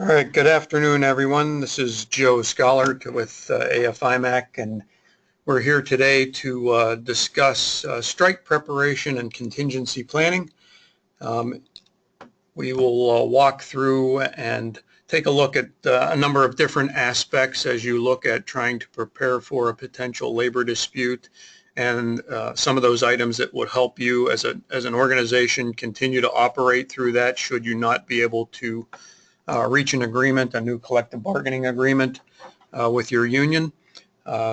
All right, good afternoon, everyone. This is Joe Schollaert with AFIMAC, and we're here today to discuss strike preparation and contingency planning. We will walk through and take a look at a number of different aspects as you look at trying to prepare for a potential labor dispute, and some of those items that would help you as an organization continue to operate through that should you not be able to reach an agreement, a new collective bargaining agreement with your union.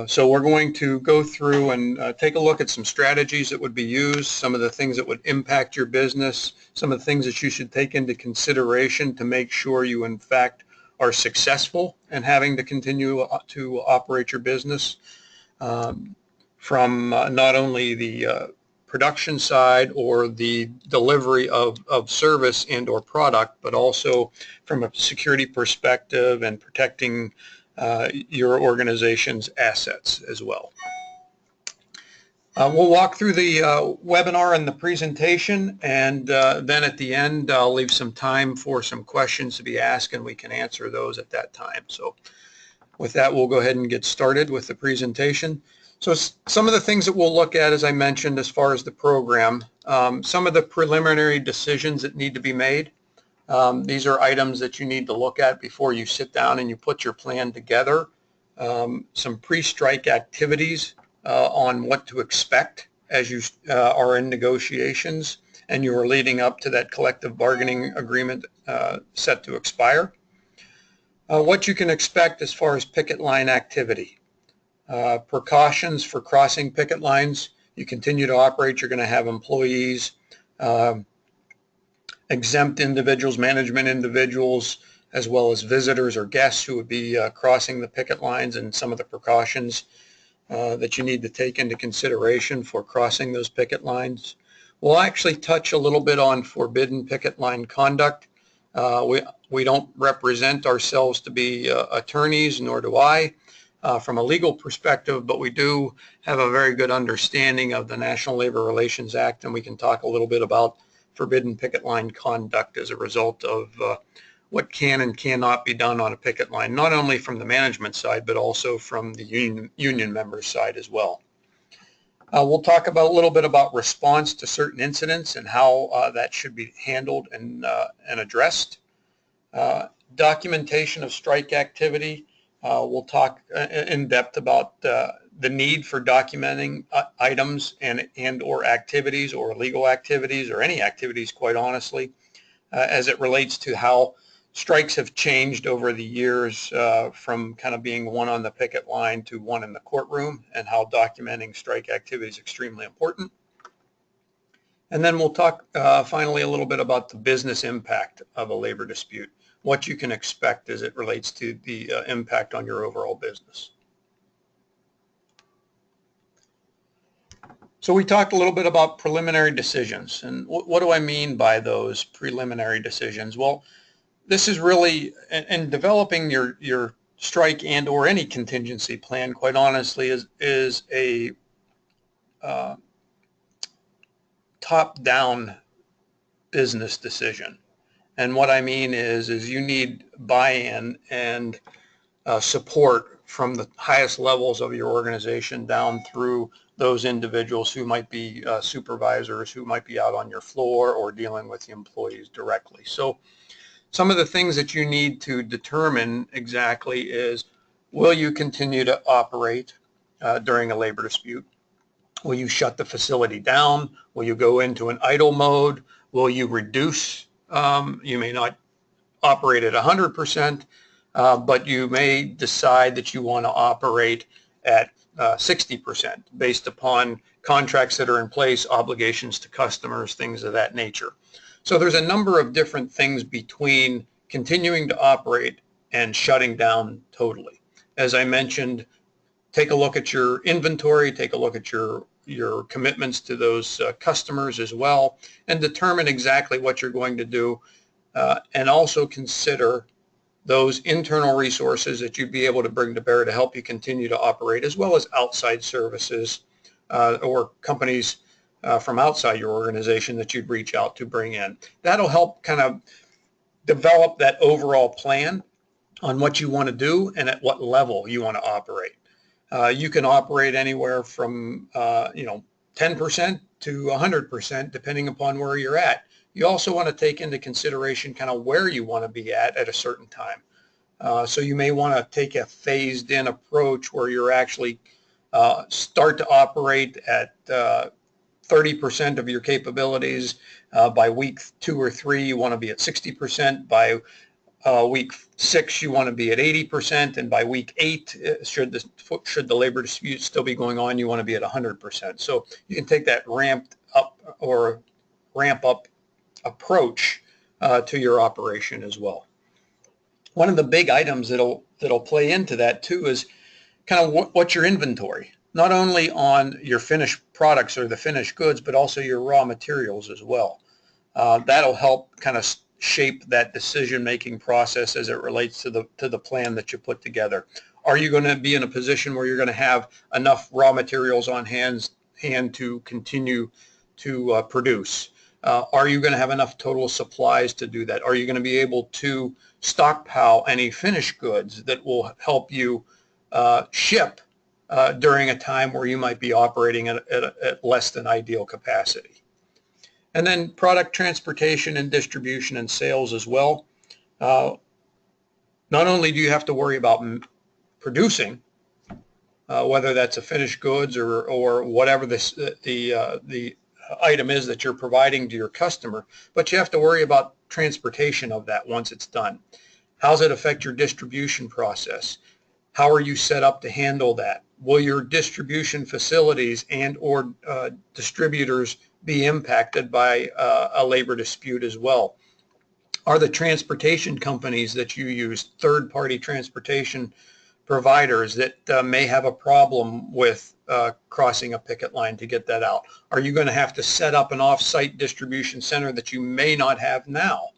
So we're going to go through and take a look at some strategies that would be used, some of the things that would impact your business, some of the things that you should take into consideration to make sure you in fact are successful in having to continue to operate your business, from not only the production side or the delivery of service and or product, but also from a security perspective and protecting your organization's assets as well. We'll walk through the webinar and the presentation, and then at the end I'll leave some time for some questions to be asked, and we can answer those at that time. So with that, we'll go ahead and get started with the presentation. So some of the things that we'll look at, as I mentioned, as far as the program, some of the preliminary decisions that need to be made. These are items that you need to look at before you sit down and you put your plan together. Some pre-strike activities on what to expect as you are in negotiations and you are leading up to that collective bargaining agreement set to expire. What you can expect as far as picket line activity. Precautions for crossing picket lines. You continue to operate, you're going to have employees, exempt individuals, management individuals, as well as visitors or guests who would be crossing the picket lines, and some of the precautions that you need to take into consideration for crossing those picket lines. We'll actually touch a little bit on forbidden picket line conduct. We don't represent ourselves to be attorneys, nor do I. From a legal perspective, but we do have a very good understanding of the National Labor Relations Act, and we can talk a little bit about forbidden picket line conduct as a result of what can and cannot be done on a picket line, not only from the management side, but also from the union members side as well. We'll talk about a little bit about response to certain incidents and how that should be handled and addressed. Documentation of strike activity. We'll talk in depth about the need for documenting items and or activities or illegal activities or any activities, quite honestly, as it relates to how strikes have changed over the years, from kind of being one on the picket line to one in the courtroom, and how documenting strike activity is extremely important. And then we'll talk finally a little bit about the business impact of a labor dispute, what you can expect as it relates to the impact on your overall business. So we talked a little bit about preliminary decisions, and what do I mean by those preliminary decisions? Well, this is really, in developing your strike and or any contingency plan, quite honestly, is a top-down business decision. And what I mean is you need buy-in and support from the highest levels of your organization down through those individuals who might be supervisors, who might be out on your floor or dealing with the employees directly. So some of the things that you need to determine exactly is, will you continue to operate during a labor dispute? Will you shut the facility down? Will you go into an idle mode? Will you reduce? You may not operate at 100%, but you may decide that you want to operate at 60% based upon contracts that are in place, obligations to customers, things of that nature. So there's a number of different things between continuing to operate and shutting down totally. As I mentioned, take a look at your inventory, take a look at your commitments to those customers as well, and determine exactly what you're going to do, and also consider those internal resources that you'd be able to bring to bear to help you continue to operate, as well as outside services or companies from outside your organization that you'd reach out to bring in. That'll help kind of develop that overall plan on what you want to do and at what level you want to operate. You can operate anywhere from 10% to 100% depending upon where you're at. You also want to take into consideration kind of where you want to be at a certain time. So you may want to take a phased in approach where you're actually start to operate at 30% of your capabilities. By week 2 or 3, you want to be at 60%. By week 6, you want to be at 80%, and by week 8, should the labor dispute still be going on, you want to be at 100%. So you can take that ramp up approach to your operation as well. One of the big items that'll play into that too is kind of what's your inventory, not only on your finished products or the finished goods, but also your raw materials as well. That'll help kind of shape that decision-making process as it relates to the plan that you put together. Are you going to be in a position where you're going to have enough raw materials on hand to continue to produce? Are you going to have enough total supplies to do that? Are you going to be able to stockpile any finished goods that will help you ship during a time where you might be operating at less than ideal capacity? And then product transportation and distribution and sales as well. Not only do you have to worry about producing, whether that's a finished goods or whatever the item is that you're providing to your customer, but you have to worry about transportation of that once it's done. How does it affect your distribution process? How are you set up to handle that? Will your distribution facilities and or distributors be impacted by a labor dispute as well? Are the transportation companies that you use third-party transportation providers that may have a problem with crossing a picket line to get that out? Are you going to have to set up an off-site distribution center that you may not have now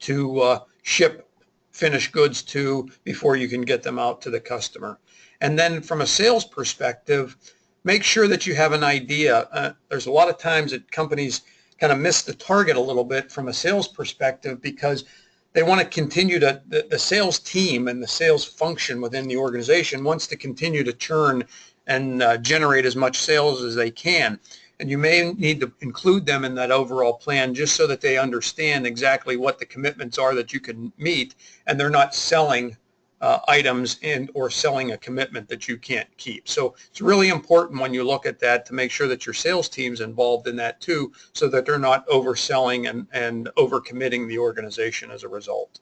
to ship finished goods to before you can get them out to the customer? And then from a sales perspective, make sure that you have an idea. There's a lot of times that companies kind of miss the target a little bit from a sales perspective because they want to continue to, the sales team and the sales function within the organization wants to continue to churn and generate as much sales as they can. And you may need to include them in that overall plan just so that they understand exactly what the commitments are that you can meet and they're not selling items and or selling a commitment that you can't keep. So it's really important when you look at that to make sure that your sales team's involved in that too, so that they're not overselling and overcommitting the organization as a result.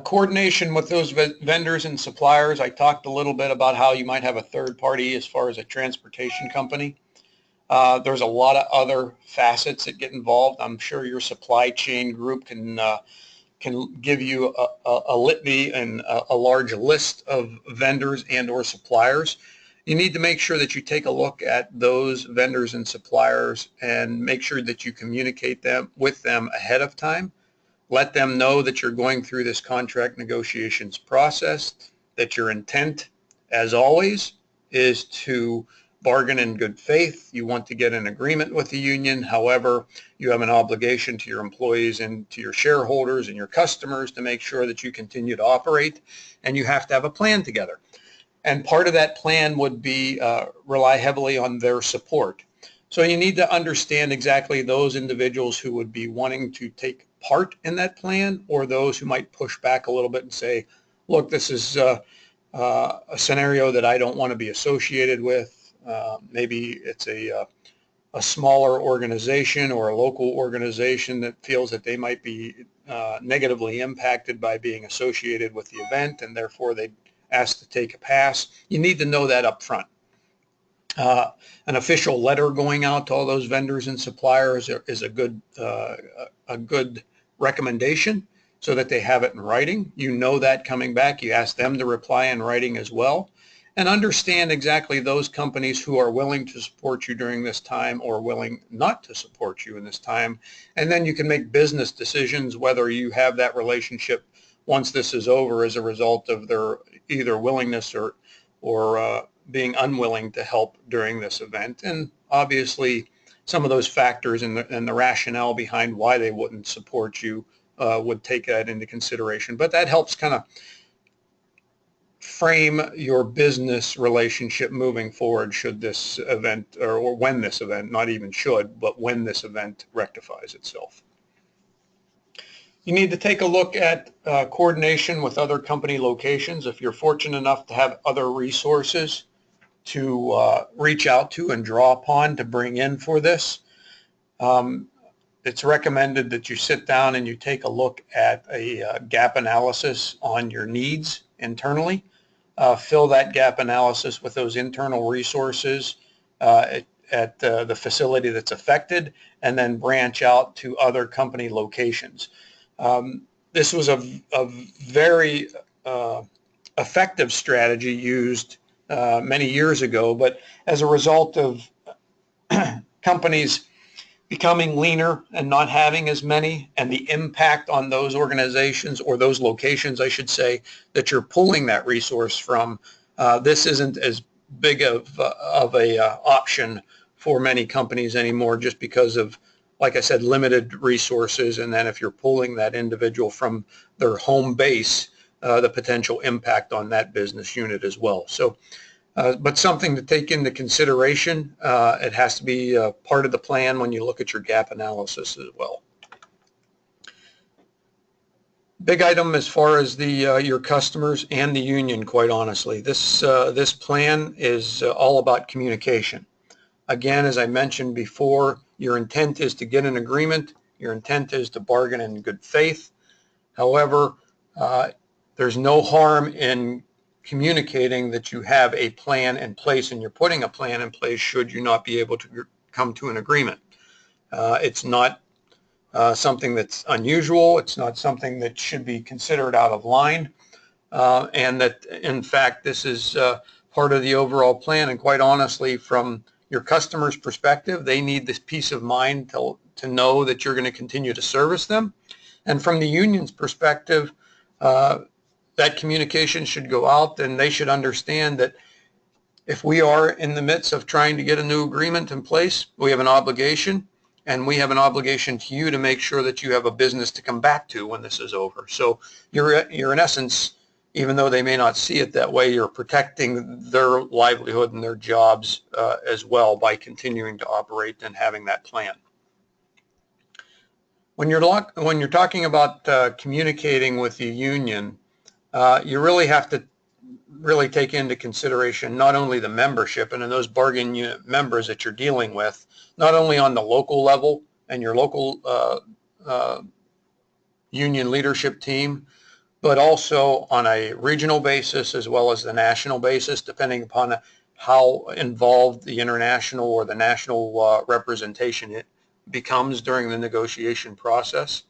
Coordination with those vendors and suppliers. I talked a little bit about how you might have a third party as far as a transportation company. There's a lot of other facets that get involved. I'm sure your supply chain group can give you a litany and a large list of vendors and or suppliers. You need to make sure that you take a look at those vendors and suppliers and make sure that you communicate with them ahead of time. Let them know that you're going through this contract negotiations process, that your intent, as always, is to bargain in good faith. You want to get an agreement with the union. However, you have an obligation to your employees and to your shareholders and your customers to make sure that you continue to operate, and you have to have a plan together. And part of that plan would be rely heavily on their support. So you need to understand exactly those individuals who would be wanting to take part in that plan, or those who might push back a little bit and say, look, this is a scenario that I don't want to be associated with. Maybe it's a smaller organization or a local organization that feels that they might be negatively impacted by being associated with the event, and therefore they ask to take a pass. You need to know that up front. An official letter going out to all those vendors and suppliers is a good recommendation, so that they have it in writing. You know that coming back. You ask them to reply in writing as well. And understand exactly those companies who are willing to support you during this time or willing not to support you in this time. And then you can make business decisions whether you have that relationship once this is over as a result of their either willingness or being unwilling to help during this event. And obviously some of those factors and the rationale behind why they wouldn't support you would take that into consideration. But that helps kind of frame your business relationship moving forward should this event, or when this event, not even should, but when this event rectifies itself. You need to take a look at coordination with other company locations. If you're fortunate enough to have other resources to reach out to and draw upon to bring in for this, it's recommended that you sit down and you take a look at a gap analysis on your needs internally. Fill that gap analysis with those internal resources at the facility that's affected, and then branch out to other company locations. This was a very effective strategy used many years ago, but as a result of companies becoming leaner and not having as many, and the impact on those organizations, or those locations, I should say, that you're pulling that resource from, this isn't as big of a option for many companies anymore, just because of, like I said, limited resources. And then if you're pulling that individual from their home base, the potential impact on that business unit as well. So, but something to take into consideration. It has to be part of the plan when you look at your gap analysis as well. Big item as far as the your customers and the union, quite honestly. This plan is all about communication. Again, as I mentioned before, your intent is to get an agreement. Your intent is to bargain in good faith. However, there's no harm in communicating that you have a plan in place, and you're putting a plan in place should you not be able to come to an agreement. It's not something that's unusual. It's not something that should be considered out of line, and that in fact this is part of the overall plan. And quite honestly, from your customer's perspective, they need this peace of mind to know that you're going to continue to service them. And from the union's perspective, that communication should go out, and they should understand that if we are in the midst of trying to get a new agreement in place, we have an obligation, and we have an obligation to you to make sure that you have a business to come back to when this is over. So you're in essence, even though they may not see it that way, you're protecting their livelihood and their jobs as well by continuing to operate and having that plan. When you're talking about communicating with the union, you really have to take into consideration not only the membership and those bargain unit members that you're dealing with, not only on the local level and your local union leadership team, but also on a regional basis as well as the national basis, depending upon how involved the international or the national representation it becomes during the negotiation process.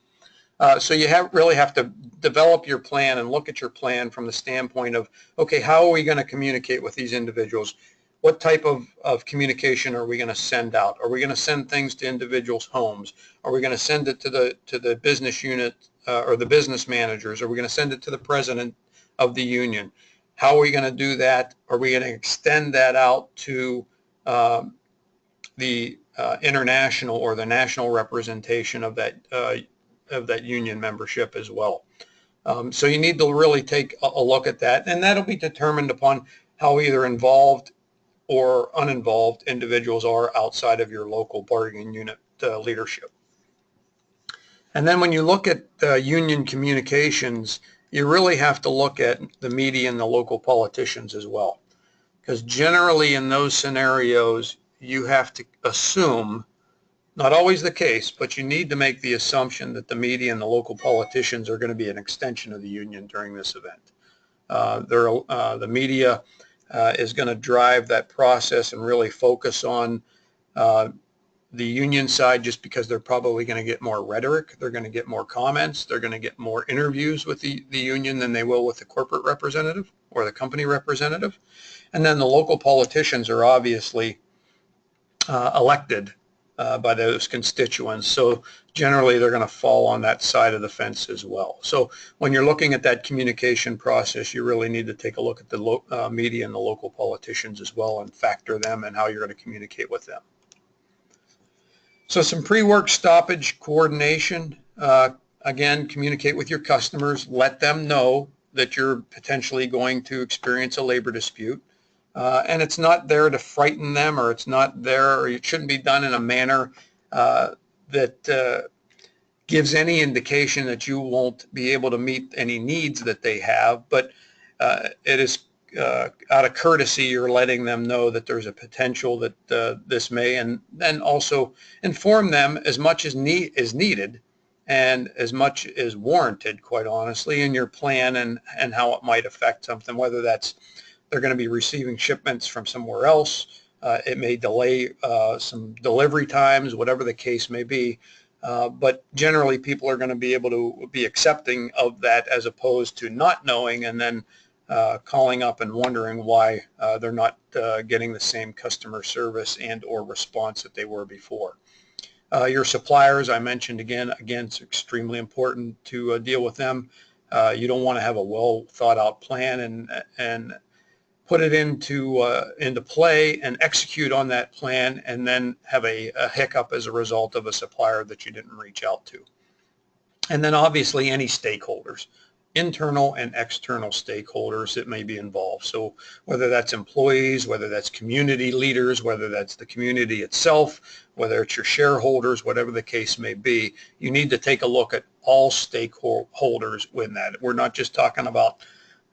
So you really have to develop your plan and look at your plan from the standpoint of, okay, how are we going to communicate with these individuals? What type of communication are we going to send out? Are we going to send things to individuals' homes? Are we going to send it to the business unit or the business managers? Are we going to send it to the president of the union? How are we going to do that? Are we going to extend that out to the international or the national representation of that union membership as well? So you need to really take a look at that, and that'll be determined upon how either involved or uninvolved individuals are outside of your local bargaining unit leadership. And then when you look at union communications, you really have to look at the media and the local politicians as well, because generally in those scenarios you have to assume, not always the case, but you need to make the assumption that the media and the local politicians are going to be an extension of the union during this event. The media is going to drive that process and really focus on the union side, just because they're probably going to get more rhetoric, they're going to get more comments, they're going to get more interviews with the union than they will with the corporate representative or the company representative. And then the local politicians are obviously elected by those constituents, so generally they're going to fall on that side of the fence as well. So when you're looking at that communication process, you really need to take a look at the media and the local politicians as well, and factor them and how you're going to communicate with them. So some pre-work stoppage coordination. Again, communicate with your customers. Let them know that you're potentially going to experience a labor dispute. And it's not there to frighten them, or it's not there, or it shouldn't be done in a manner that gives any indication that you won't be able to meet any needs that they have. But it is out of courtesy, you're letting them know that there's a potential that this may, and then also inform them as much as needed and as much as warranted, quite honestly, in your plan and how it might affect something, whether that's they're going to be receiving shipments from somewhere else. It may delay some delivery times, whatever the case may be. But generally, people are going to be able to be accepting of that, as opposed to not knowing and then calling up and wondering why they're not getting the same customer service and or response that they were before. Your suppliers, I mentioned again, it's extremely important to deal with them. You don't want to have a well thought out plan and put it into play and execute on that plan, and then have a hiccup as a result of a supplier that you didn't reach out to. And then obviously any stakeholders, internal and external stakeholders that may be involved. So whether that's employees, whether that's community leaders, whether that's the community itself, whether it's your shareholders, whatever the case may be, you need to take a look at all stakeholders with that. We're not just talking about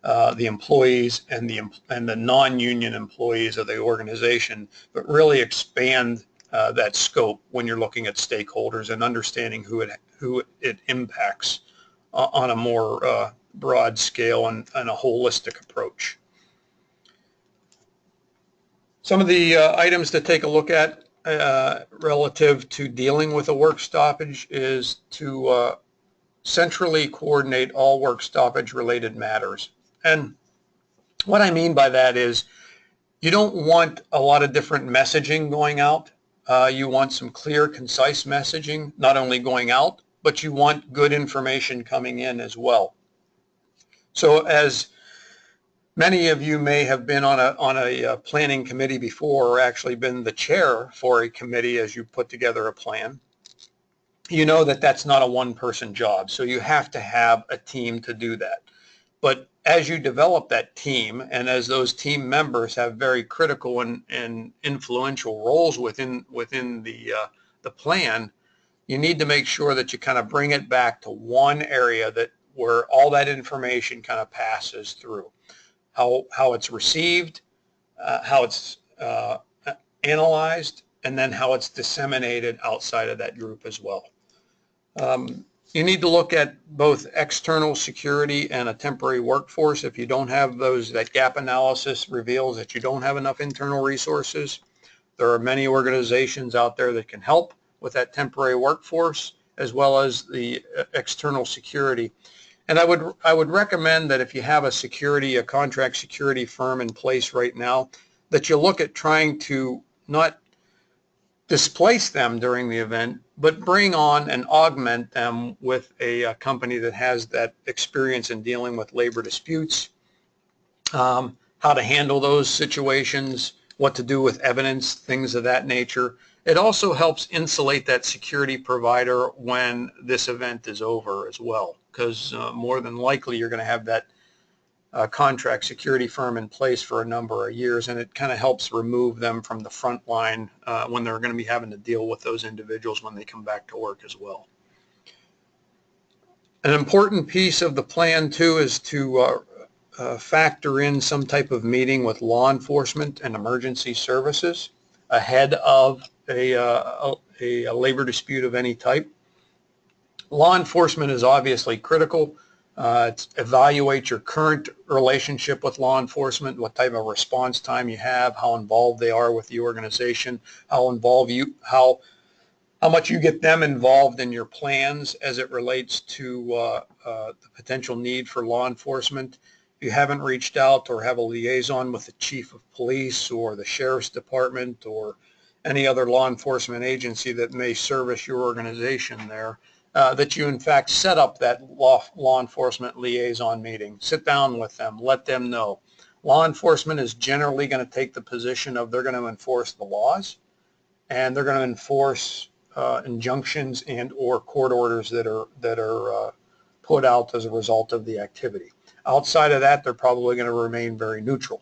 the employees and the non-union employees of the organization, but really expand that scope when you're looking at stakeholders and understanding who it impacts on a more broad scale and a holistic approach. Some of the items to take a look at relative to dealing with a work stoppage is to centrally coordinate all work stoppage related matters. And what I mean by that is you don't want a lot of different messaging going out. You want some clear, concise messaging, not only going out, but you want good information coming in as well. So as many of you may have been on a planning committee before, or actually been the chair for a committee as you put together a plan, you know that that's not a one-person job. So you have to have a team to do that. But as you develop that team, and as those team members have very critical and influential roles within the plan, you need to make sure that you kind of bring it back to one area where all that information kind of passes through. How it's received, how it's analyzed, and then how it's disseminated outside of that group as well. You need to look at both external security and a temporary workforce. If you don't have those, that gap analysis reveals that you don't have enough internal resources. There are many organizations out there that can help with that temporary workforce, as well as the external security. And I would recommend that if you have a contract security firm in place right now, that you look at trying to not displace them during the event, but bring on and augment them with a company that has that experience in dealing with labor disputes, how to handle those situations, what to do with evidence, things of that nature. It also helps insulate that security provider when this event is over as well, because more than likely you're going to have that contract security firm in place for a number of years, and it kind of helps remove them from the front line when they're going to be having to deal with those individuals when they come back to work as well. An important piece of the plan too is to factor in some type of meeting with law enforcement and emergency services ahead of a labor dispute of any type. Law enforcement is obviously critical. Evaluate your current relationship with law enforcement, what type of response time you have, how involved they are with the organization, how much you get them involved in your plans as it relates to the potential need for law enforcement. If you haven't reached out or have a liaison with the chief of police or the sheriff's department or any other law enforcement agency that may service your organization there, that you in fact set up that law enforcement liaison meeting. Sit down with them, let them know. Law enforcement is generally going to take the position of they're going to enforce the laws, and they're going to enforce injunctions and or court orders that are put out as a result of the activity. Outside of that, they're probably going to remain very neutral.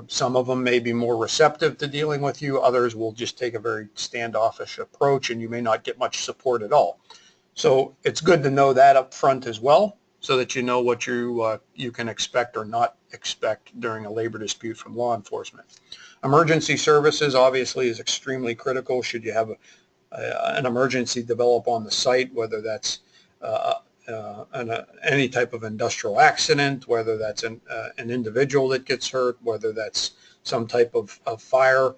Some of them may be more receptive to dealing with you. Others will just take a very standoffish approach, and you may not get much support at all. So it's good to know that up front as well, so that you know what you can expect or not expect during a labor dispute from law enforcement. Emergency services obviously is extremely critical should you have an emergency develop on the site, whether that's any type of industrial accident, whether that's an individual that gets hurt, whether that's some type of fire.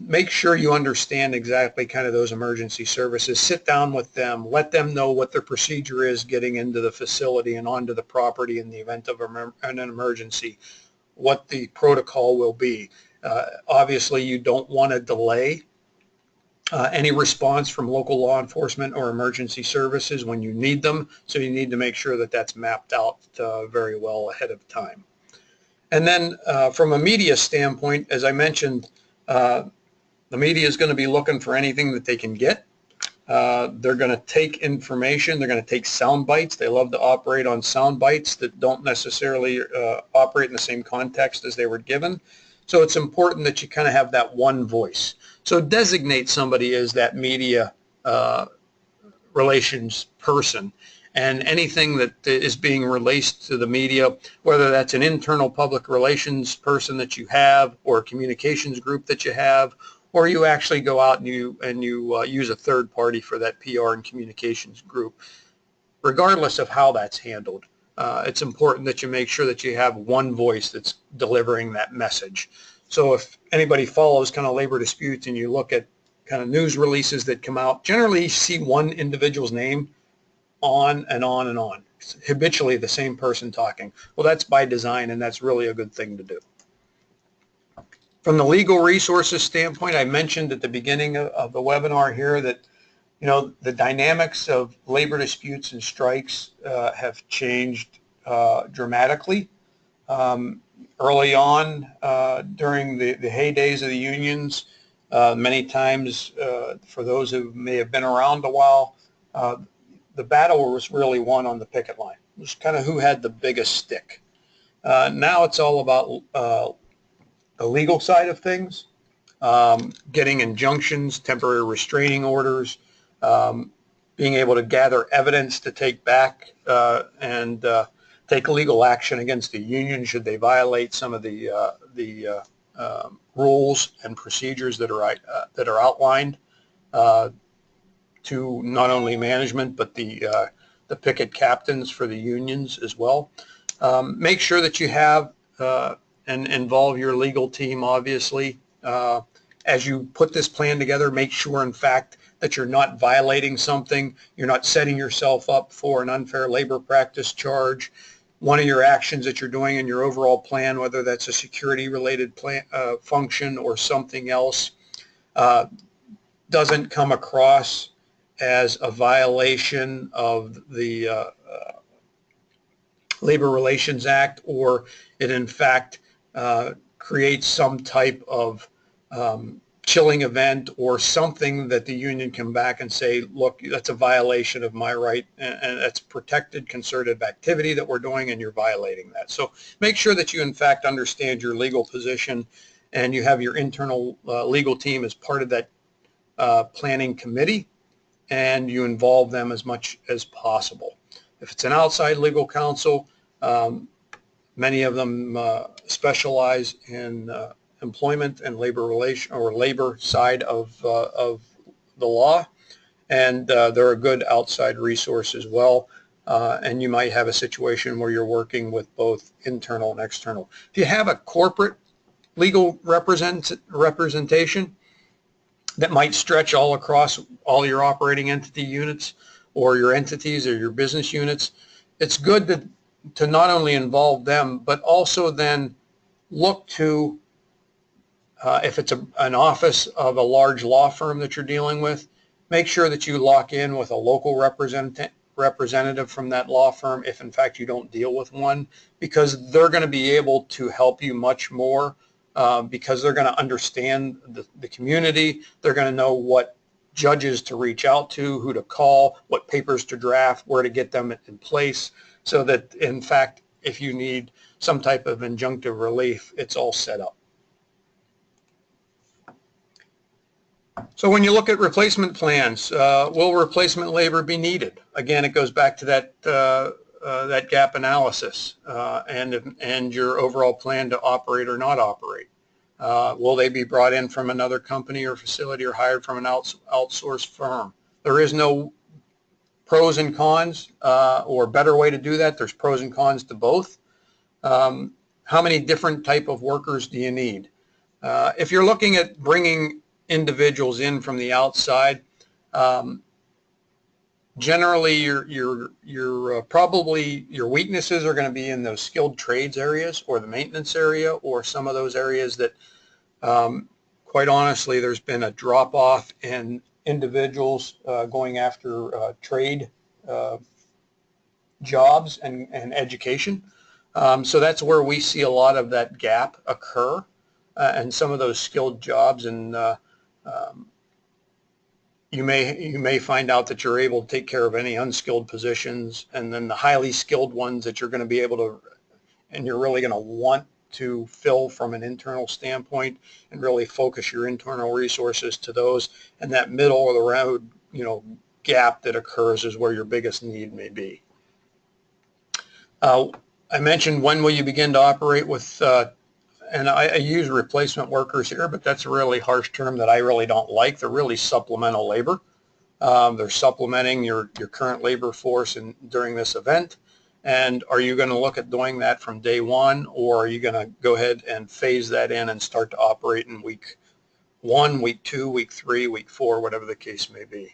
Make sure you understand exactly kind of those emergency services. Sit down with them, let them know what their procedure is getting into the facility and onto the property in the event of an emergency, what the protocol will be. Obviously, you don't want to delay any response from local law enforcement or emergency services when you need them, so you need to make sure that that's mapped out very well ahead of time. And then from a media standpoint, as I mentioned, the media is going to be looking for anything that they can get. They're going to take information. They're going to take sound bites. They love to operate on sound bites that don't necessarily operate in the same context as they were given. So it's important that you kind of have that one voice. So designate somebody as that media relations person, and anything that is being released to the media, whether that's an internal public relations person that you have, or a communications group that you have, or you actually go out and you use a third party for that PR and communications group. Regardless of how that's handled, it's important that you make sure that you have one voice that's delivering that message. So if anybody follows kind of labor disputes and you look at kind of news releases that come out, generally you see one individual's name on and on and on. It's habitually the same person talking. Well, that's by design, and that's really a good thing to do. From the legal resources standpoint, I mentioned at the beginning of the webinar here that, you know, the dynamics of labor disputes and strikes have changed dramatically. Early on, during the heydays of the unions, many times, for those who may have been around a while, the battle was really won on the picket line. It was kind of who had the biggest stick. Now it's all about the legal side of things, getting injunctions, temporary restraining orders, being able to gather evidence to take back and take legal action against the union should they violate some of the rules and procedures that are outlined to not only management but the picket captains for the unions as well. Make sure that you have and involve your legal team, obviously. As you put this plan together, make sure, in fact, that you're not violating something, you're not setting yourself up for an unfair labor practice charge. One of your actions that you're doing in your overall plan, whether that's a security-related plan, function or something else, doesn't come across as a violation of the Labor Relations Act, or it in fact creates some type of chilling event or something that the union come back and say, look, that's a violation of my right, and that's protected concerted activity that we're doing, and you're violating that. So make sure that you in fact understand your legal position, and you have your internal legal team as part of that planning committee, and you involve them as much as possible. If it's an outside legal counsel, many of them specialize in employment and labor relation or labor side of the law, and they're a good outside resource as well. And you might have a situation where you're working with both internal and external. If you have a corporate legal representation that might stretch all across all your operating entity units or your entities or your business units, it's good to not only involve them, but also then look to, if it's an office of a large law firm that you're dealing with, make sure that you lock in with a local representative from that law firm if in fact you don't deal with one, because they're going to be able to help you much more, because they're going to understand the community. They're going to know what judges to reach out to, who to call, what papers to draft, where to get them in place, so that in fact, if you need some type of injunctive relief, it's all set up. So when you look at replacement plans, will replacement labor be needed? Again, it goes back to that gap analysis and your overall plan to operate or not operate. Will they be brought in from another company or facility or hired from an outsourced firm? There is no pros and cons or better way to do that. There's pros and cons to both. How many different type of workers do you need? If you're looking at bringing individuals in from the outside, generally your probably your weaknesses are going to be in those skilled trades areas or the maintenance area or some of those areas that quite honestly there's been a drop off in individuals going after trade jobs and education. So that's where we see a lot of that gap occur and some of those skilled jobs, and you may find out that you're able to take care of any unskilled positions, and then the highly skilled ones that you're going to be able to, and you're really going to want to fill from an internal standpoint and really focus your internal resources to those, and that middle of the road, gap that occurs is where your biggest need may be. I mentioned when will you begin to operate with, and I use replacement workers here, but that's a really harsh term that I really don't like. They're really supplemental labor. They're supplementing your current labor force during this event. And are you going to look at doing that from day one, or are you going to go ahead and phase that in and start to operate in week 1, week 2, week 3, week 4, whatever the case may be?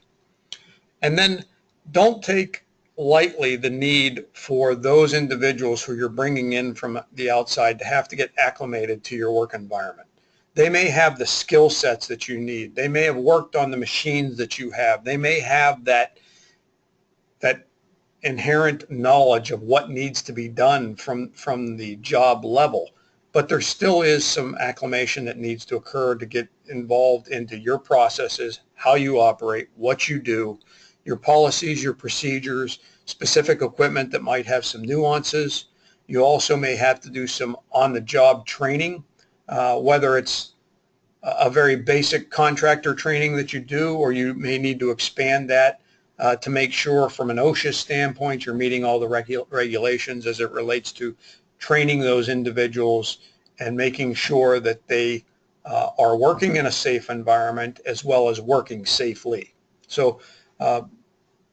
And then don't take lightly the need for those individuals who you're bringing in from the outside to have to get acclimated to your work environment. They may have the skill sets that you need. They may have worked on the machines that you have. They may have that inherent knowledge of what needs to be done from the job level. But there still is some acclimation that needs to occur to get involved into your processes, how you operate, what you do, your policies, your procedures, specific equipment that might have some nuances. You also may have to do some on-the-job training, whether it's a very basic contractor training that you do, or you may need to expand that to make sure from an OSHA standpoint you're meeting all the regulations as it relates to training those individuals and making sure that they are working in a safe environment as well as working safely. So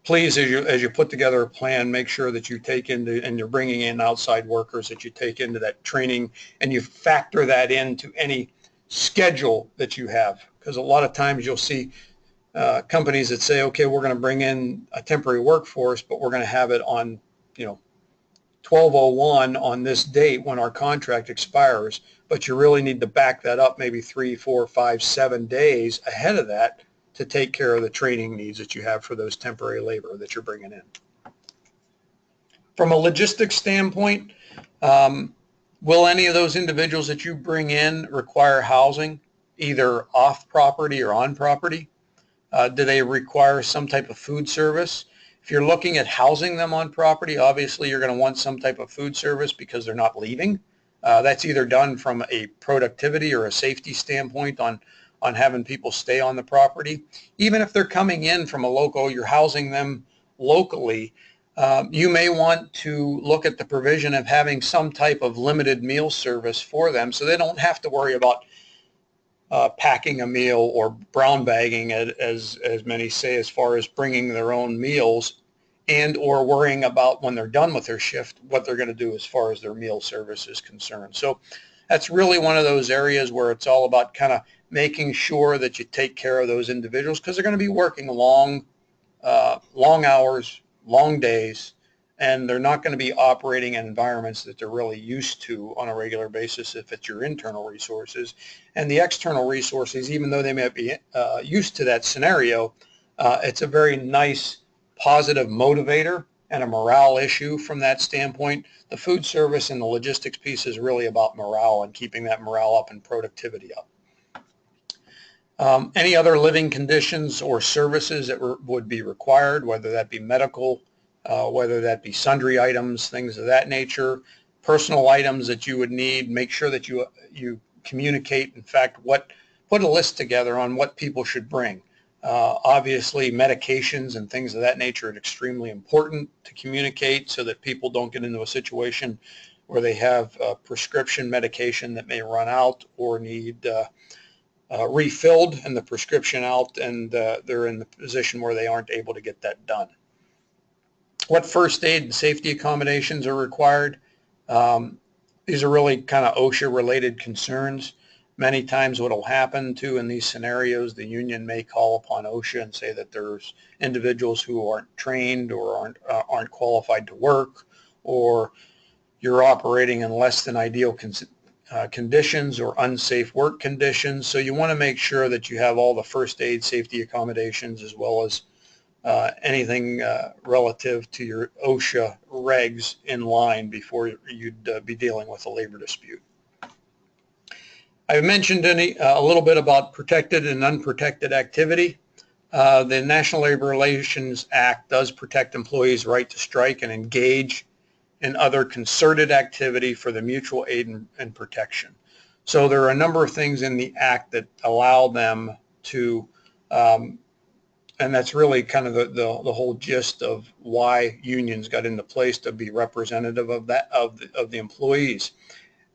please, as you put together a plan, make sure that you take into, and you're bringing in outside workers, that you take into that training and you factor that into any schedule that you have. Because a lot of times you'll see companies that say, okay, we're going to bring in a temporary workforce, but we're going to have it on, 12/01 on this date when our contract expires. But you really need to back that up maybe 3, 4, 5, 7 days ahead of that to take care of the training needs that you have for those temporary labor that you're bringing in. From a logistics standpoint, will any of those individuals that you bring in require housing, either off property or on property? Do they require some type of food service? If you're looking at housing them on property, obviously you're going to want some type of food service because they're not leaving. That's either done from a productivity or a safety standpoint on having people stay on the property. Even if they're coming in from a local, you're housing them locally, you may want to look at the provision of having some type of limited meal service for them so they don't have to worry about packing a meal or brown bagging, as many say, as far as bringing their own meals, and or worrying about when they're done with their shift what they're going to do as far as their meal service is concerned. So that's really one of those areas where it's all about kind of making sure that you take care of those individuals, because they're going to be working long hours, long days, and they're not going to be operating in environments that they're really used to on a regular basis if it's your internal resources. And the external resources, even though they may be used to that scenario, it's a very nice positive motivator and a morale issue from that standpoint. The food service and the logistics piece is really about morale and keeping that morale up and productivity up. Any other living conditions or services that would be required, whether that be medical, whether that be sundry items, things of that nature, personal items that you would need, make sure that you communicate, in fact, put a list together on what people should bring. Obviously, medications and things of that nature are extremely important to communicate so that people don't get into a situation where they have prescription medication that may run out or need refilled and the prescription out, and they're in the position where they aren't able to get that done. What first aid and safety accommodations are required? These are really kind of OSHA related concerns. Many times what will happen too in these scenarios, the union may call upon OSHA and say that there's individuals who aren't trained or aren't qualified to work, or you're operating in less than ideal conditions or unsafe work conditions. So you want to make sure that you have all the first aid safety accommodations as well as anything relative to your OSHA regs in line before you'd be dealing with a labor dispute. I've mentioned a little bit about protected and unprotected activity. The National Labor Relations Act does protect employees' right to strike and engage in other concerted activity for the mutual aid and protection. So there are a number of things in the Act that allow them to, and that's really kind of the whole gist of why unions got into place, to be representative of that, of the employees.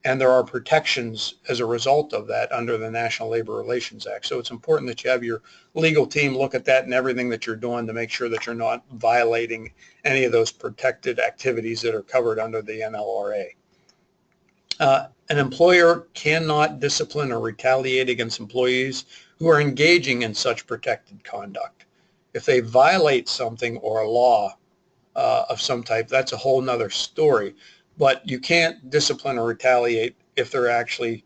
And there are protections as a result of that under the National Labor Relations Act. So it's important that you have your legal team look at that and everything that you're doing to make sure that you're not violating any of those protected activities that are covered under the NLRA. An employer cannot discipline or retaliate against employees who are engaging in such protected conduct. If they violate something or a law of some type, that's a whole nother story. But you can't discipline or retaliate if they're actually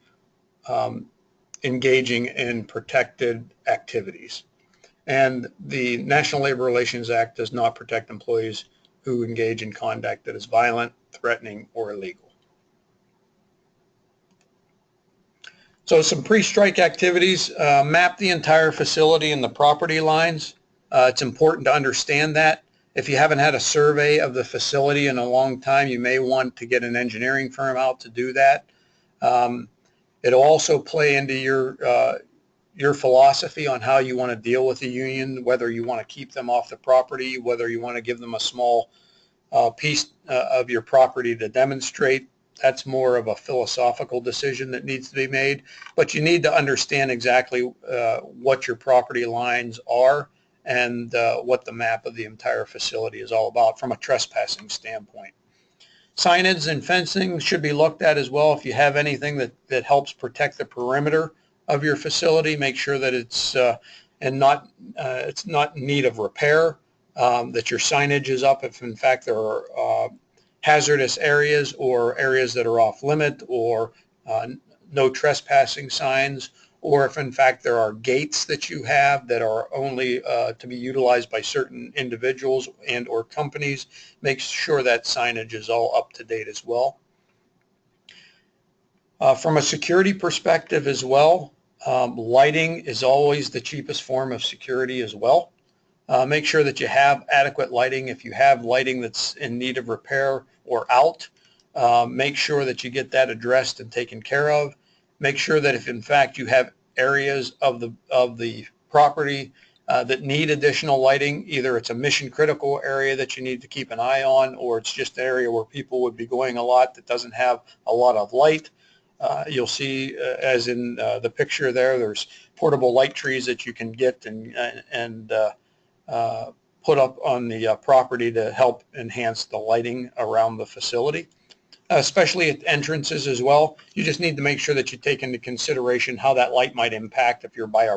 engaging in protected activities. And the National Labor Relations Act does not protect employees who engage in conduct that is violent, threatening, or illegal. So some pre-strike activities, map the entire facility and the property lines. It's important to understand that. If you haven't had a survey of the facility in a long time, you may want to get an engineering firm out to do that. It'll also play into your philosophy on how you want to deal with the union, whether you want to keep them off the property, whether you want to give them a small piece of your property to demonstrate. That's more of a philosophical decision that needs to be made. But you need to understand exactly what your property lines are and what the map of the entire facility is all about from a trespassing standpoint. Signage and fencing should be looked at as well. If you have anything that helps protect the perimeter of your facility, make sure that it's not in need of repair, that your signage is up if in fact there are hazardous areas or areas that are off limit, or no trespassing signs, or if in fact there are gates that you have that are only to be utilized by certain individuals and or companies, make sure that signage is all up to date as well. From a security perspective as well, lighting is always the cheapest form of security as well. Make sure that you have adequate lighting. If you have lighting that's in need of repair or out, make sure that you get that addressed and taken care of. Make sure that if in fact you have areas of the property that need additional lighting, either it's a mission critical area that you need to keep an eye on, or it's just an area where people would be going a lot that doesn't have a lot of light. You'll see, as in the picture there, there's portable light trees that you can get and put up on the property to help enhance the lighting around the facility. Especially at entrances as well. You just need to make sure that you take into consideration how that light might impact if you're by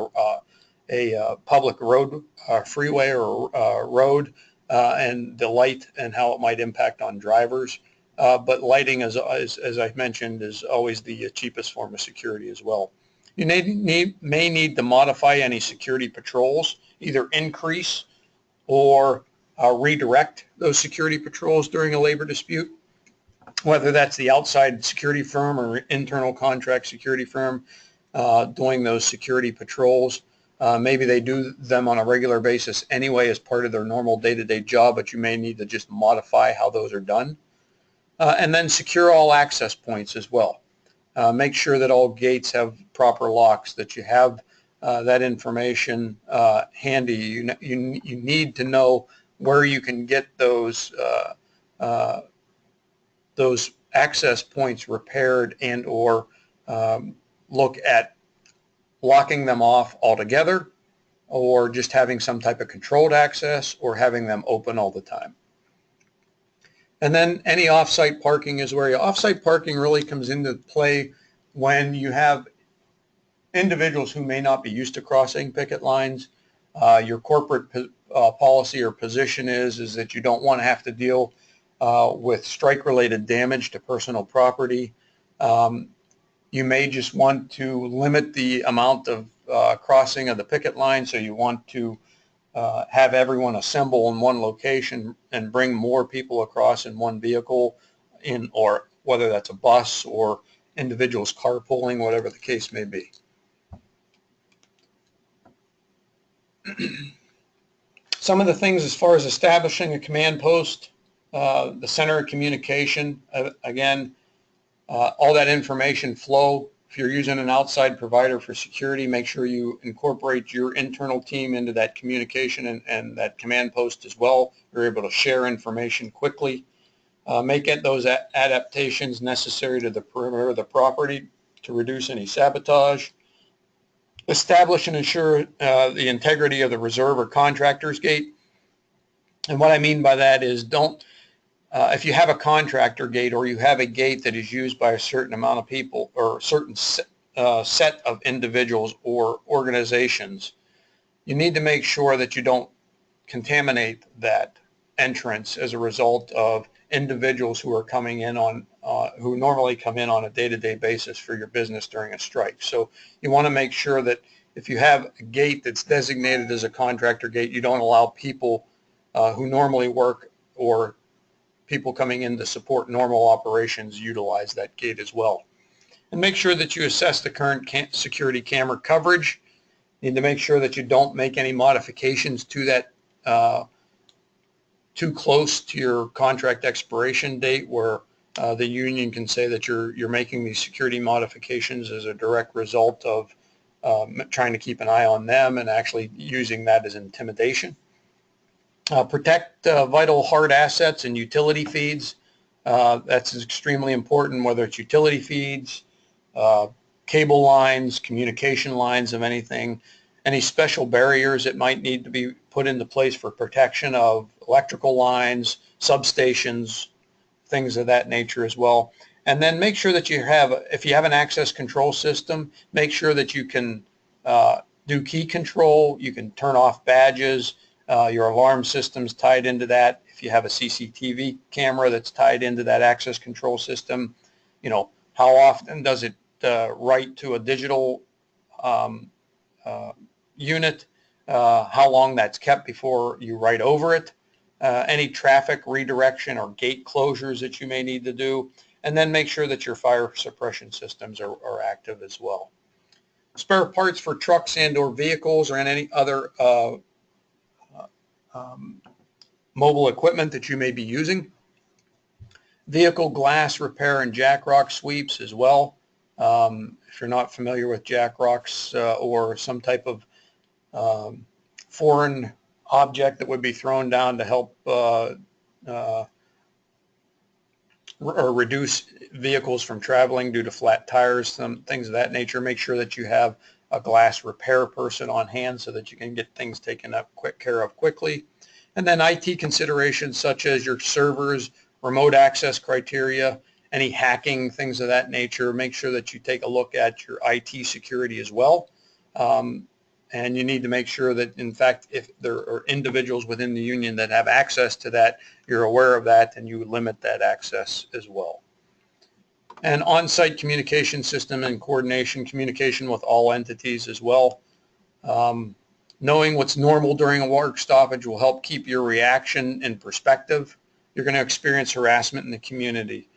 a public road, freeway or road, and the light and how it might impact on drivers. But lighting, as I mentioned, is always the cheapest form of security as well. You may need to modify any security patrols, either increase or redirect those security patrols during a labor dispute. Whether that's the outside security firm or internal contract security firm, doing those security patrols. Maybe they do them on a regular basis anyway as part of their normal day-to-day job, but you may need to just modify how those are done. And then secure all access points as well. Make sure that all gates have proper locks, that you have that information handy. You need to know where you can get those access points repaired and or look at locking them off altogether, or just having some type of controlled access, or having them open all the time. And then any off-site parking is where off-site parking really comes into play when you have individuals who may not be used to crossing picket lines. Your corporate policy or position is that you don't want to have to deal with strike-related damage to personal property. You may just want to limit the amount of crossing of the picket line, so you want to have everyone assemble in one location and bring more people across in one vehicle, or whether that's a bus or individuals carpooling, whatever the case may be. Some of the things as far as establishing a command post, the center of communication, again, all that information flow. If you're using an outside provider for security, make sure you incorporate your internal team into that communication and that command post as well. You're able to share information quickly. Make those adaptations necessary to the perimeter of the property to reduce any sabotage. Establish and ensure the integrity of the reserve or contractor's gate. And what I mean by that is if you have a contractor gate, or you have a gate that is used by a certain amount of people or a certain set of individuals or organizations, you need to make sure that you don't contaminate that entrance as a result of individuals who are coming in on who normally come in on a day-to-day basis for your business during a strike. So you want to make sure that if you have a gate that's designated as a contractor gate, you don't allow people who normally work or people coming in to support normal operations utilize that gate as well. And make sure that you assess the current security camera coverage. You need to make sure that you don't make any modifications to that too close to your contract expiration date, where the union can say that you're making these security modifications as a direct result of trying to keep an eye on them and actually using that as intimidation. Protect vital hard assets and utility feeds. That's extremely important, whether it's utility feeds, cable lines, communication lines of anything, any special barriers that might need to be put into place for protection of electrical lines, substations, things of that nature as well. And then make sure that if you have an access control system, make sure that you can do key control, you can turn off badges, your alarm system's tied into that. If you have a CCTV camera that's tied into that access control system, how often does it write to a digital unit, how long that's kept before you write over it, any traffic redirection or gate closures that you may need to do, and then make sure that your fire suppression systems are active as well. Spare parts for trucks and or vehicles or any other mobile equipment that you may be using. Vehicle glass repair and jack rock sweeps as well. If you're not familiar with jack rocks or some type of foreign object that would be thrown down to help or reduce vehicles from traveling due to flat tires, some things of that nature, make sure that you have a glass repair person on hand so that you can get things taken care of quickly. And then IT considerations such as your servers, remote access criteria, any hacking, things of that nature. Make sure that you take a look at your IT security as well. And you need to make sure that, in fact, if there are individuals within the union that have access to that, you're aware of that and you limit that access as well. And on-site communication system and coordination, communication with all entities as well. Knowing what's normal during a work stoppage will help keep your reaction in perspective. You're going to experience harassment in the community.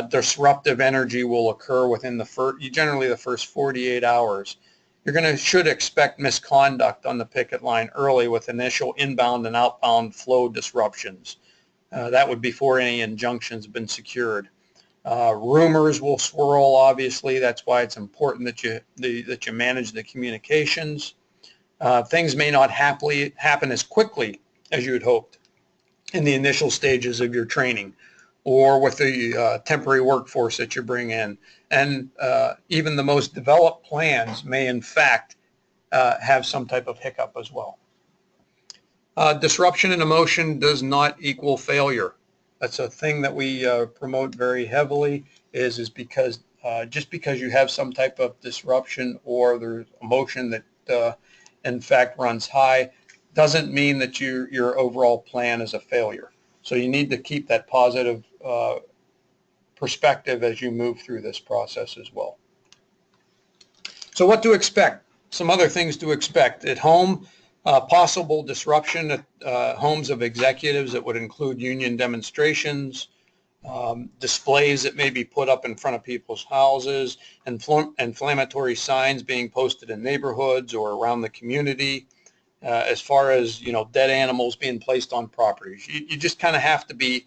Disruptive energy will occur within generally the first 48 hours. Should expect misconduct on the picket line early with initial inbound and outbound flow disruptions. That would be before any injunctions have been secured. Rumors will swirl, obviously. That's why it's important that you manage the communications. Things may not happen as quickly as you had hoped in the initial stages of your training or with the temporary workforce that you bring in. And even the most developed plans may, in fact, have some type of hiccup as well. Disruption in emotion does not equal failure. That's a thing that we promote very heavily, is because just because you have some type of disruption or there's emotion that in fact runs high doesn't mean that your overall plan is a failure. So you need to keep that positive perspective as you move through this process as well. So what to expect? Some other things to expect. At home, possible disruption at homes of executives that would include union demonstrations, displays that may be put up in front of people's houses, inflammatory signs being posted in neighborhoods or around the community, as far as, dead animals being placed on properties. You just kind of have to be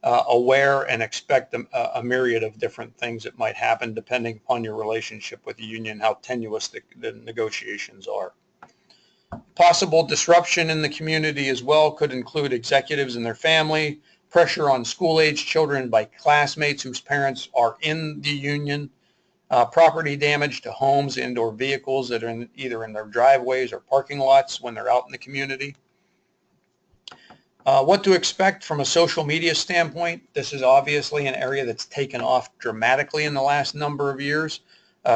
aware and expect a myriad of different things that might happen depending upon your relationship with the union, how tenuous the negotiations are. Possible disruption in the community as well could include executives and their family, pressure on school-age children by classmates whose parents are in the union, property damage to homes and or vehicles that are either in their driveways or parking lots when they're out in the community. What to expect from a social media standpoint. This is obviously an area that's taken off dramatically in the last number of years.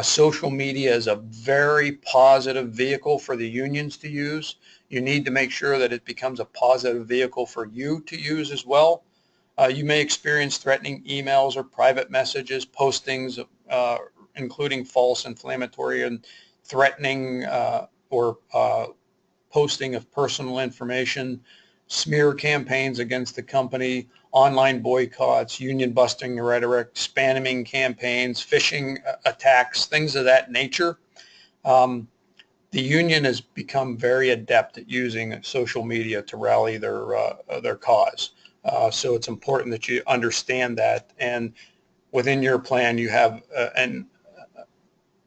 Social media is a very positive vehicle for the unions to use. You need to make sure that it becomes a positive vehicle for you to use as well. You may experience threatening emails or private messages, postings, including false, inflammatory, and threatening or posting of personal information, smear campaigns against the company, online boycotts, union busting rhetoric, spamming campaigns, phishing attacks, things of that nature. The union has become very adept at using social media to rally their cause. So it's important that you understand that, and within your plan you have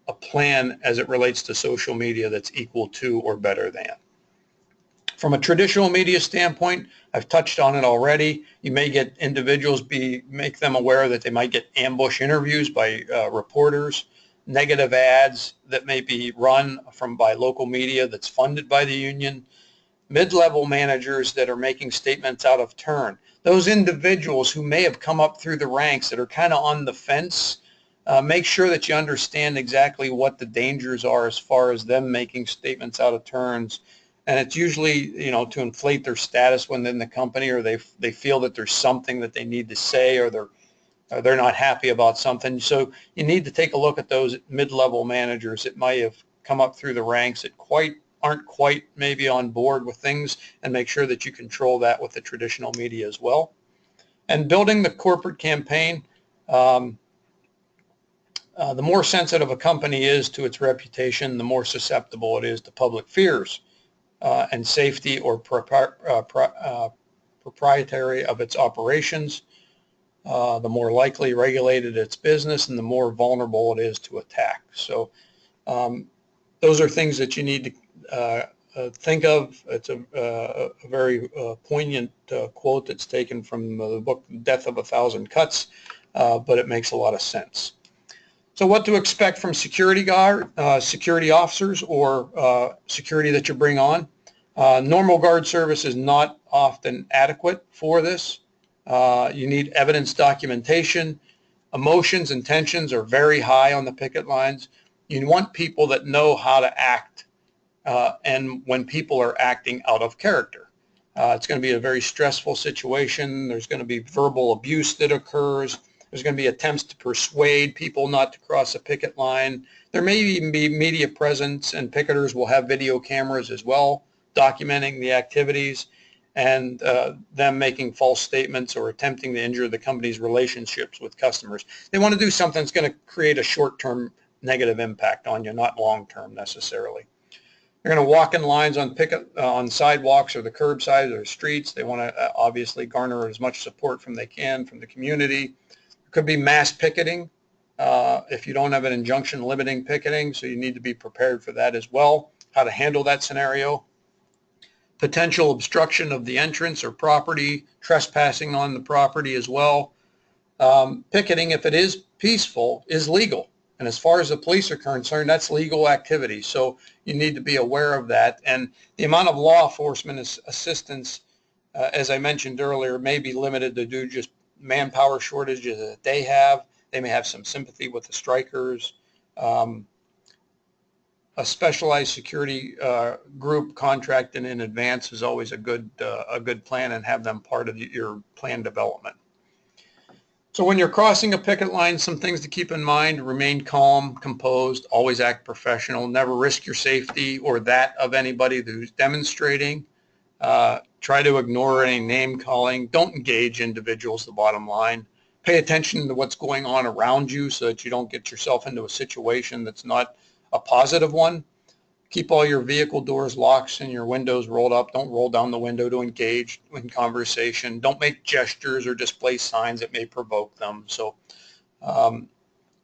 a plan as it relates to social media that's equal to or better than. From a traditional media standpoint, I've touched on it already. You may get individuals make them aware that they might get ambush interviews by reporters, negative ads that may be run by local media that's funded by the union, mid-level managers that are making statements out of turn. Those individuals who may have come up through the ranks that are kind of on the fence, make sure that you understand exactly what the dangers are as far as them making statements out of turns. And it's usually, to inflate their status within the company, or they feel that there's something that they need to say, or they're not happy about something. So you need to take a look at those mid-level managers that might have come up through the ranks that aren't quite maybe on board with things, and make sure that you control that with the traditional media as well. And building the corporate campaign, the more sensitive a company is to its reputation, the more susceptible it is to public fears and safety or proprietary of its operations. The more likely regulated its business, and the more vulnerable it is to attack. So those are things that you need to think of. It's a very poignant quote that's taken from the book Death of a Thousand Cuts, but it makes a lot of sense. So what to expect from security officers or security that you bring on. Normal guard service is not often adequate for this. You need evidence documentation. Emotions and tensions are very high on the picket lines. You want people that know how to act and when people are acting out of character. It's going to be a very stressful situation. There's going to be verbal abuse that occurs. There's going to be attempts to persuade people not to cross a picket line. There may even be media presence, and picketers will have video cameras as well documenting the activities. and them making false statements or attempting to injure the company's relationships with customers. They want to do something that's going to create a short-term negative impact on you, not long-term necessarily. They're going to walk in lines on on sidewalks or the curbside or streets. They want to obviously garner as much support from they can from the community. There could be mass picketing if you don't have an injunction limiting picketing, so you need to be prepared for that as well, how to handle that scenario. Potential obstruction of the entrance or property, trespassing on the property as well. Picketing, if it is peaceful, is legal. And as far as the police are concerned, that's legal activity. So you need to be aware of that. And the amount of law enforcement assistance, as I mentioned earlier, may be limited to do just manpower shortages that they have. They may have some sympathy with the strikers. A specialized security group contracted in advance is always a good plan, and have them part of your plan development. So when you're crossing a picket line, some things to keep in mind: remain calm, composed, always act professional, never risk your safety or that of anybody who's demonstrating. Try to ignore any name calling. Don't engage individuals, the bottom line. Pay attention to what's going on around you so that you don't get yourself into a situation that's not a positive one. Keep all your vehicle doors locked and your windows rolled up. Don't roll down the window to engage in conversation. Don't make gestures or display signs that may provoke them. So, and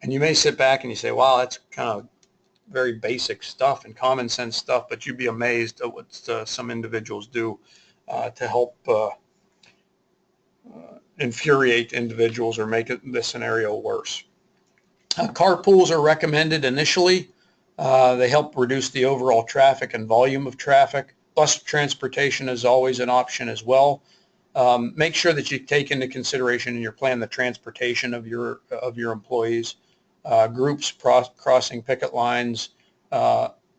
you may sit back and you say, wow, that's kind of very basic stuff and common sense stuff, but you'd be amazed at what some individuals do to help infuriate individuals or make the scenario worse. Carpools are recommended initially. They help reduce the overall traffic and volume of traffic. Bus transportation is always an option as well. Make sure that you take into consideration in your plan the transportation of your employees. Groups crossing picket lines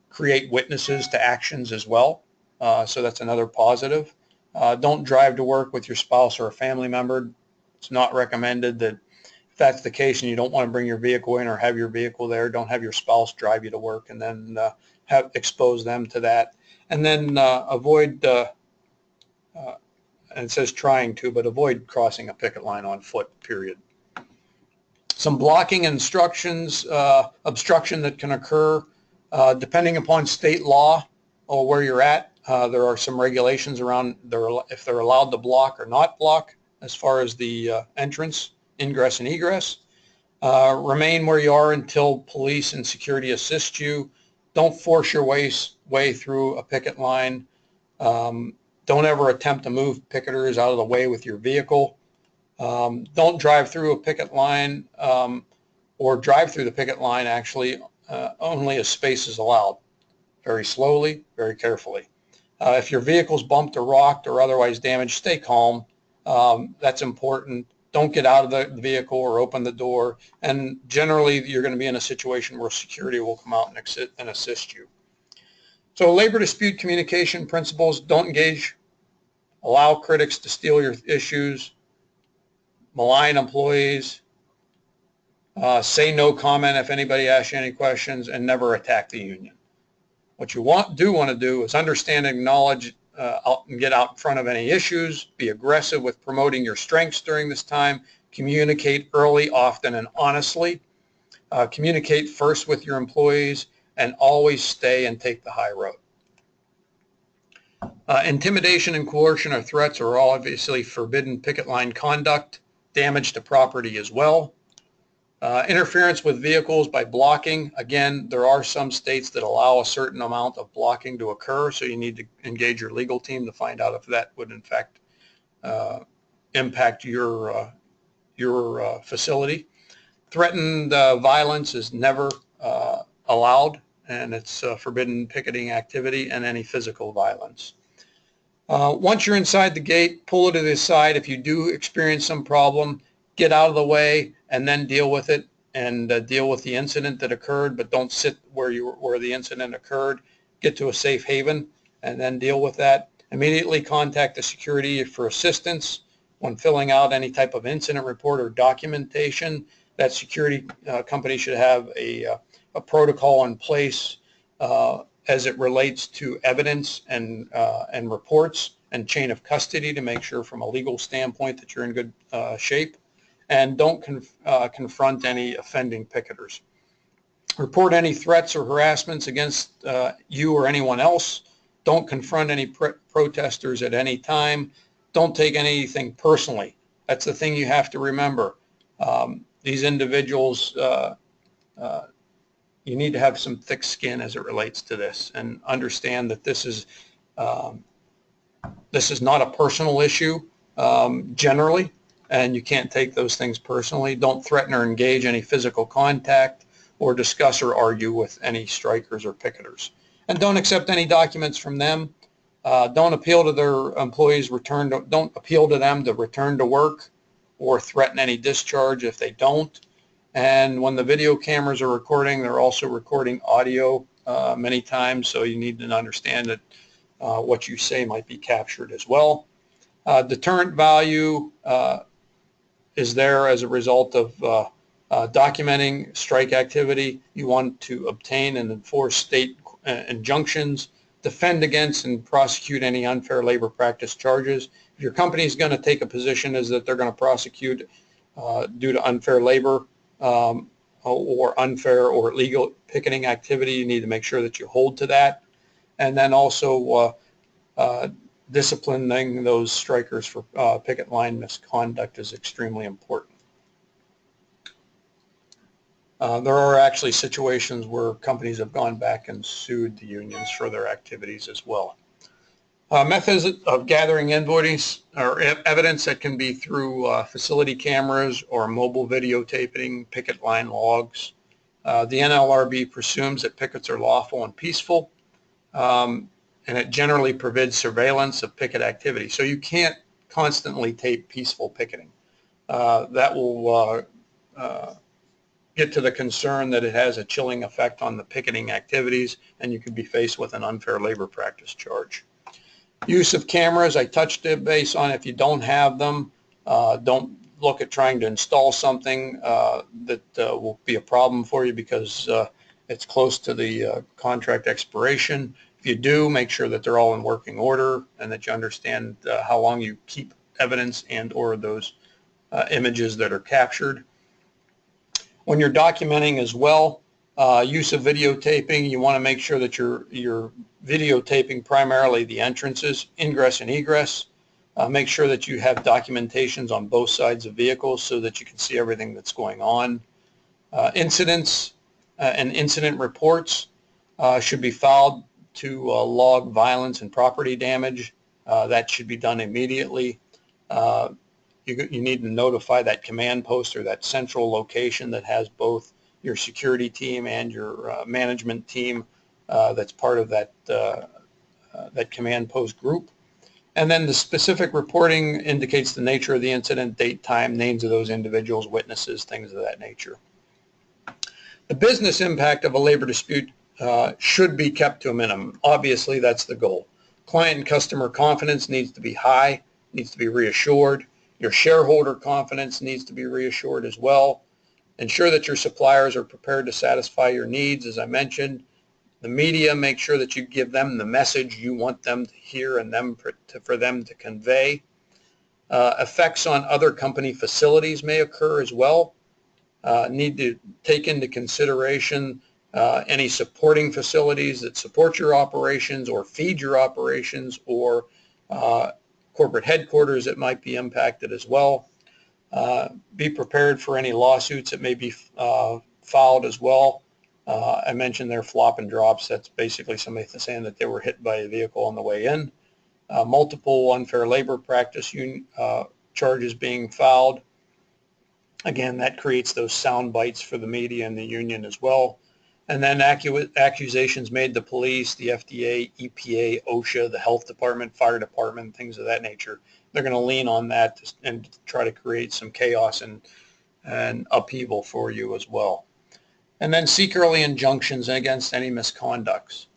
create witnesses to actions as well. So that's another positive. Don't drive to work with your spouse or a family member. It's not recommended. That if that's the case and you don't want to bring your vehicle in or have your vehicle there, don't have your spouse drive you to work and then expose them to that. And then avoid, and it says trying to, but avoid crossing a picket line on foot, period. Some blocking instructions, obstruction that can occur depending upon state law or where you're at. There are some regulations around if they're allowed to block or not block as far as the entrance, ingress and egress. Remain where you are until police and security assist you. Don't force your way through a picket line. Don't ever attempt to move picketers out of the way with your vehicle. Don't drive through a picket line or drive through the picket line actually only as space is allowed. Very slowly, very carefully. If your vehicle's bumped or rocked or otherwise damaged, stay calm. That's important. Don't get out of the vehicle or open the door. And generally, you're going to be in a situation where security will come out and assist you. So labor dispute communication principles: don't engage, allow critics to steal your issues, malign employees, say no comment if anybody asks you any questions, and never attack the union. What you do want to do is understand and acknowledge and get out in front of any issues, be aggressive with promoting your strengths during this time, communicate early, often, and honestly, communicate first with your employees, and always stay and take the high road. Intimidation and coercion or threats are all obviously forbidden picket line conduct. Damage to property as well. Interference with vehicles by blocking. Again, there are some states that allow a certain amount of blocking to occur, so you need to engage your legal team to find out if that would in fact impact your facility. Threatened violence is never allowed, and it's forbidden picketing activity and any physical violence. Once you're inside the gate, pull it to the side. If you do experience some problem, get out of the way and then deal with it, and deal with the incident that occurred, but don't sit where the incident occurred. Get to a safe haven and then deal with that. Immediately contact the security for assistance when filling out any type of incident report or documentation. That security company should have a protocol in place as it relates to evidence and reports and chain of custody to make sure from a legal standpoint that you're in good shape. And don't confront any offending picketers. Report any threats or harassments against you or anyone else. Don't confront any protesters at any time. Don't take anything personally. That's the thing you have to remember. These individuals, you need to have some thick skin as it relates to this, and understand that this is not a personal issue generally, and you can't take those things personally. Don't threaten or engage any physical contact or discuss or argue with any strikers or picketers. And don't accept any documents from them. Don't appeal to their employees' don't appeal to them to return to work or threaten any discharge if they don't. And when the video cameras are recording, they're also recording audio many times, so you need to understand that what you say might be captured as well. Deterrent value is there as a result of documenting strike activity. You want to obtain and enforce state injunctions, defend against and prosecute any unfair labor practice charges. If your company is going to take a position is that they're going to prosecute due to unfair labor or unfair or illegal picketing activity, you need to make sure that you hold to that. And then also disciplining those strikers for picket line misconduct is extremely important. There are actually situations where companies have gone back and sued the unions for their activities as well. Methods of gathering invoices or evidence that can be through facility cameras or mobile videotaping, picket line logs. The NLRB presumes that pickets are lawful and peaceful, and it generally forbids surveillance of picket activity. So you can't constantly tape peaceful picketing. That will get to the concern that it has a chilling effect on the picketing activities, and you could be faced with an unfair labor practice charge. Use of cameras, I touched base on. If you don't have them, don't look at trying to install something that will be a problem for you because it's close to the contract expiration. If you do, make sure that they're all in working order and that you understand how long you keep evidence and or those images that are captured. When you're documenting as well, use of videotaping, you want to make sure that you're videotaping primarily the entrances, ingress and egress. Make sure that you have documentations on both sides of vehicles so that you can see everything that's going on. Incidents and incident reports should be filed to log violence and property damage. That should be done immediately. You need to notify that command post or that central location that has both your security team and your management team that's part of that command post group. And then the specific reporting indicates the nature of the incident, date, time, names of those individuals, witnesses, things of that nature. The business impact of a labor dispute should be kept to a minimum. Obviously, that's the goal. Client and customer confidence needs to be high, needs to be reassured. Your shareholder confidence needs to be reassured as well. Ensure that your suppliers are prepared to satisfy your needs, as I mentioned. The media, make sure that you give them the message you want them to hear and for them to convey. Effects on other company facilities may occur as well. Need to take into consideration any supporting facilities that support your operations or feed your operations, or corporate headquarters that might be impacted as well. Be prepared for any lawsuits that may be filed as well. I mentioned their flop and drops. That's basically somebody saying that they were hit by a vehicle on the way in. Multiple unfair labor practice charges being filed. Again, that creates those sound bites for the media and the union as well. And then accusations made to police, the FDA, EPA, OSHA, the health department, fire department, things of that nature. They're going to lean on that and try to create some chaos and upheaval for you as well. And then seek early injunctions against any misconducts.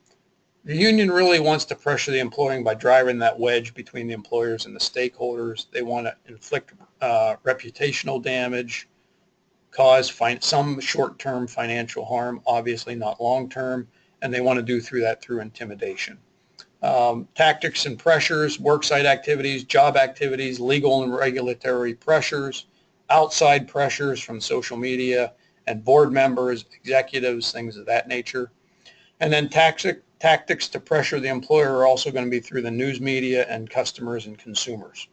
The union really wants to pressure the employer by driving that wedge between the employers and the stakeholders. They want to inflict reputational damage, cause some short-term financial harm, obviously not long-term, and they want to do through intimidation. Tactics and pressures, worksite activities, job activities, legal and regulatory pressures, outside pressures from social media and board members, executives, things of that nature. And then tactics to pressure the employer are also going to be through the news media and customers and consumers.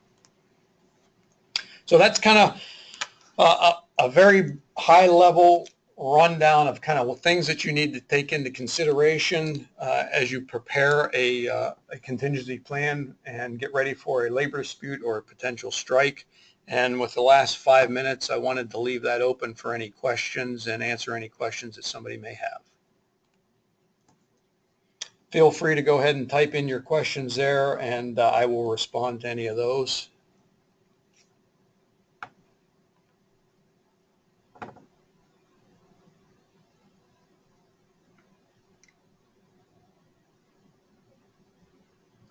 So that's kind of a very high level rundown of kind of things that you need to take into consideration as you prepare a contingency plan and get ready for a labor dispute or a potential strike. And with the last 5 minutes, I wanted to leave that open for any questions and answer any questions that somebody may have. Feel free to go ahead and type in your questions there, and I will respond to any of those.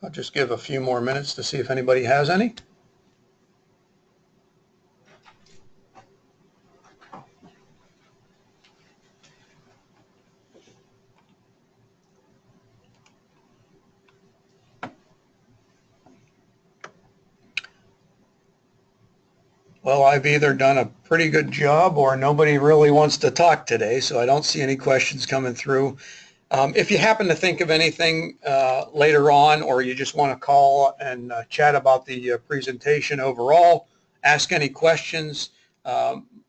I'll just give a few more minutes to see if anybody has any. Well, I've either done a pretty good job or nobody really wants to talk today, so I don't see any questions coming through. If you happen to think of anything later on, or you just want to call and chat about the presentation overall, ask any questions.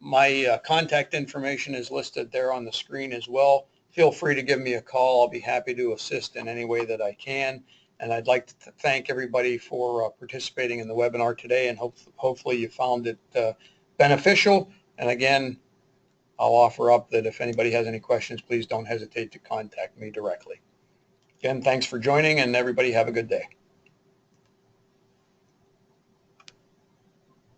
My contact information is listed there on the screen as well. Feel free to give me a call. I'll be happy to assist in any way that I can. And I'd like to thank everybody for participating in the webinar today, and hopefully you found it beneficial. And again, I'll offer up that if anybody has any questions, please don't hesitate to contact me directly. Again, thanks for joining, and everybody have a good day.